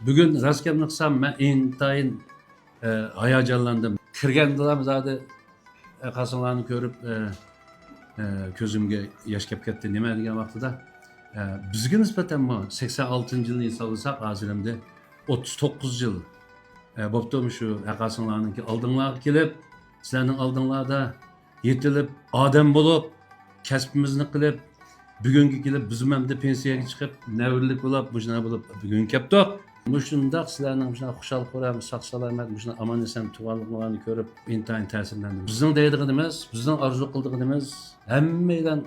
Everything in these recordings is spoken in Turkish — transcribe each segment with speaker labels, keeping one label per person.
Speaker 1: Bugün rastgele qilsam men intayin hayajonlandim. Kirgandilar zodi qasımlarni ko'rib ko'zimga yosh kelib ketdi. Nima degan vaqtida bizga nisbatan 86-yilni hisoblasak hozirda 39 yil bo'pti shu qasımlarniki oldinglarga kelib, sizlarning oldinglarda yetilib, odam bo'lib, kasbimizni qilib, bugunga kelib biz ham de pensiyaga chiqib, navrlik bo'lib, bujna bo'lib bugun kelibdik. Shundoq sizlarning shuna xushal ko'ramiz, sog' salomat, shuna omon eson tuganliklarini ko'rib intayin ta'sirlandim. Bizning deydiganimiz, bizning orzu qildiganimiz hammadan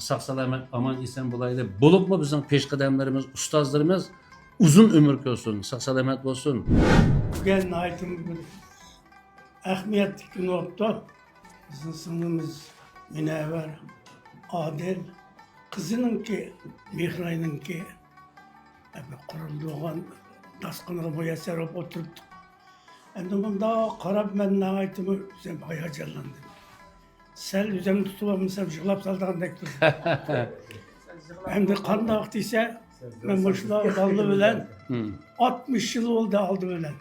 Speaker 1: sog' salomat, omon eson bo'laylik. Bo'libmi bizning peshqadamlarimiz, ustozlarimiz uzun ömür ko'rsin, sog' salomat bo'lsin.
Speaker 2: Bugün aytım bir ahmiyetli gün oldu. Bizim sınırımız Münevver, Adil, kızınınki, Mihra'nınki kurulduğun daskınlığı bu eser olup oturduk. Hem de bunda karab ben ne aytımı sen hayacanlandım. Sel üzerimi tutulamamışsam jığlap saldığın dektir. Hem de kan da aktıysa ben boşuna aldı bilen 60 yıl oldu aldı bilen.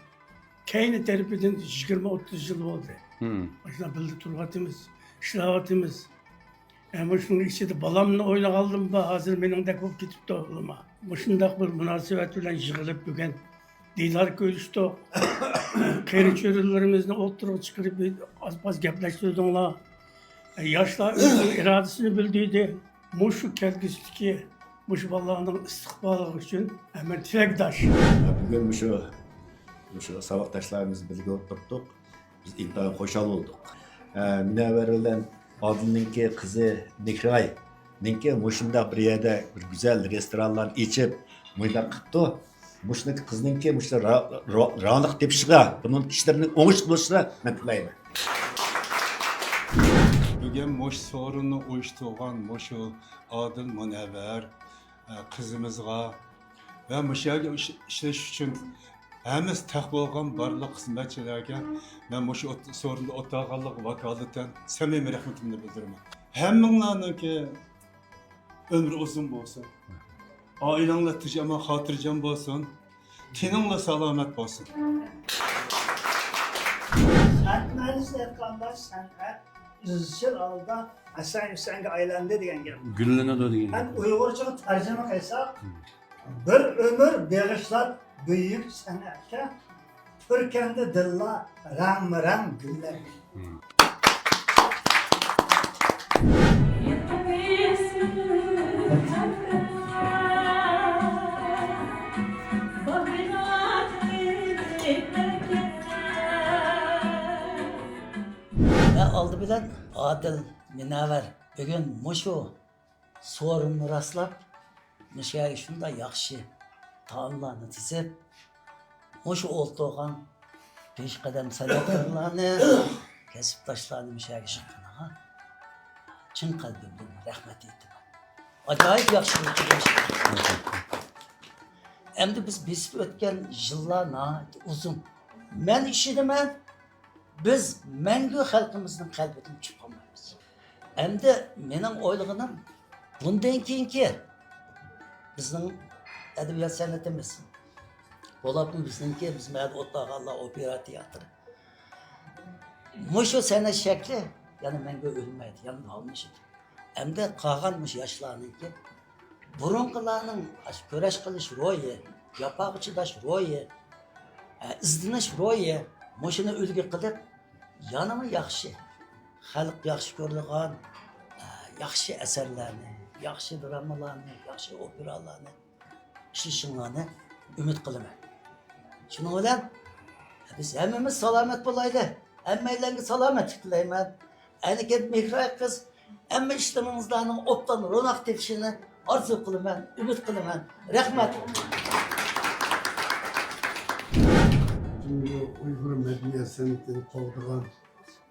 Speaker 2: Keyni terapiden 20-30 yıl oldu. Başına bildi turgatımız, işlavatımız. Ama şunun içinde balamla oyna kaldım da hazır benim de kop gitip de oğluma. Başında bir münasebet ile yığılıp bugün didar görüştü. Kayri çörülerimizle oturup çıkarıp az gepleştirdiğinle. Yaşlar özünün iradesini bildiydi. Muşu kelgisi Muş Allah'ın istikbalı için hemen tilekdaş.
Speaker 3: Bugün şu sabahdaşlarımız birlikte oturduk. Biz intihar hoşal olduk. Münevver olan Adil'ninki kızı Nikray, ninki Muş'unda bir yerde bir güzel restoranlar içip muyda kıptı. Muş'undaki kızınki Muş'ta ranlık tepişiğe, bunun kişilerinin oğuş buluşuna ben tilayım.
Speaker 4: Bugün Muş sorunu uyuştuğun Muş'u Adil Münevver kızımızga ve Muş'a işleş için hemiz tak bolgan barlık hizmetçilerge ben Muş sorunda otağallık vakaleten samimi rahmetimni bildirimen. Hemminlarninki ömrü uzun bolsun. Ailangla tijama hatırjam bolsun. Teningla salomat bolsun.
Speaker 5: Sanatmanız etkanlar sanat izchil alda Hasan Hüseyin'e aylandi degan gap.
Speaker 1: Gullanadi degan.
Speaker 5: Ben Uyg'urcha tarjima qilsak, bir ömür bağışlab büyük sanatga Türkende dilla rang güller.
Speaker 6: Ve oldu bilen Adil Münevver bugün Muşu sorununu rastlap Muş'a şunda yaxşı taamlarını tizip Muşu oltuğun beş kadem sanatkarlarını kesiptaşlarını Muş'a çıktığına çın kalbimden rahmet ettim. Acayip yaxşı oldu. Hem de biz ötken yıllar uzun. Ben işidimen biz мәңгі халқымыздың қалбетін çıkamayız. Hem de benim oylığım bundan keyinki bizning edebiyat sanatimiz. Olapın bizninki biz mədə otağalla opera teatrı. Muşu sanat şekli yani məngə ölməydi, yani almışdı. Hem de qalğanmış yaşlarınki burunqılarının köreş qilish ro'yi, yapaq chidash ro'yi, izdinish ro'yi Muşunu ülgü qilib yanımı yaxşı, xalq yaxşı ko'radigan yaxşı eserlerini, yaxşı dramalarni, yaxşı operalarni işlashinglarni umid qilaman. Shuning bilan biz hammamiz salomat bo'laylik. Hammalarga salomatlik tilayman. Aniket Mehra qiz hamma ishtimizlarning obdan ro'naq tepishini orzu qilaman, umid qilaman. Rahmat.
Speaker 2: Uygur medeniyet sanatını kolduğun,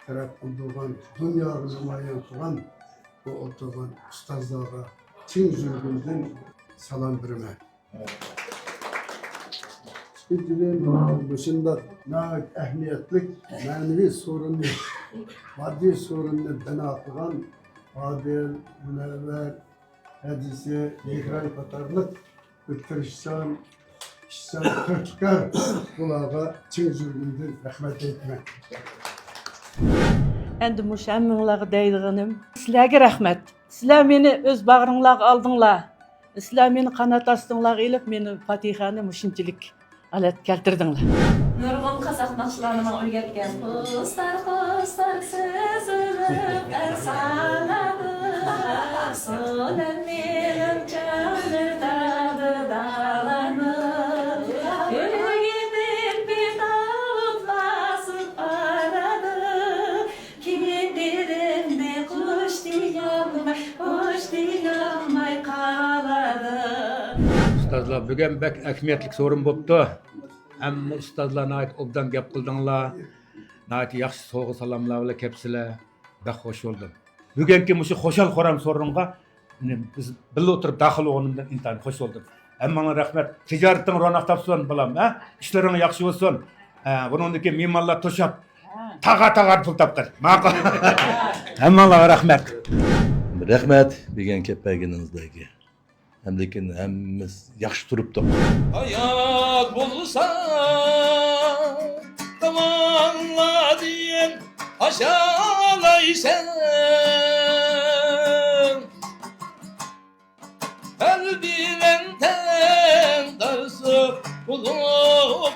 Speaker 2: taraf kıldığı, dünyayı namayan kılan bu oturduğun ustazlara Çin zülgünden salam verme. Bizlerin başında nahit ehemmiyetlik manevi sorunlu, maddi sorunlu benatıgan Adil, Münevver, Hadise, Mihray Katarlık bir tırışsan
Speaker 7: kişisel Türkler bunlara çin zulmünde rahmet etme.
Speaker 8: Endi muş emminglarga deydiğinim. Sizlerge rahmet. Sizler meni öz bağrыңlarga aldыңlar. Sizler meni kanat astыңlar elip meni Fatihani muşunchilik alet keltirdiңlar.
Speaker 9: Nurg'un qozoq naqshlarini o'rgatgan qustar sezilib ersaladi so'lar mening jonimdagi dalani yuragimning bedov basib aradi kiydirimni qush deyolmay qoladi.
Speaker 10: Ustazlar bugün bek ekmiyetlik sorun boptu. Hem ustazlar nait obdan gap kıldыңlar. Nait yaxşı soğuk salamlar bile kepsiler. Bek hoş oldu. Bugünkü muşu hoşal koram sorunga biz birle oturup dahil olundan intan hoş oldum. Hem bana rahmet. Ticaretin ronak tapsın balam. İşlerin yaxşı olsun. Bunundaki mimarlar toşap. Tağa pul tapkır. Makul. Hem bana rahmet.
Speaker 11: Rahmet degan kepagingizdagi. Hamlekin hammamiz yaxshi turibdi.
Speaker 12: Hayat bulsa tamanla diyen aşağılaysan el bilen ten darsı bulur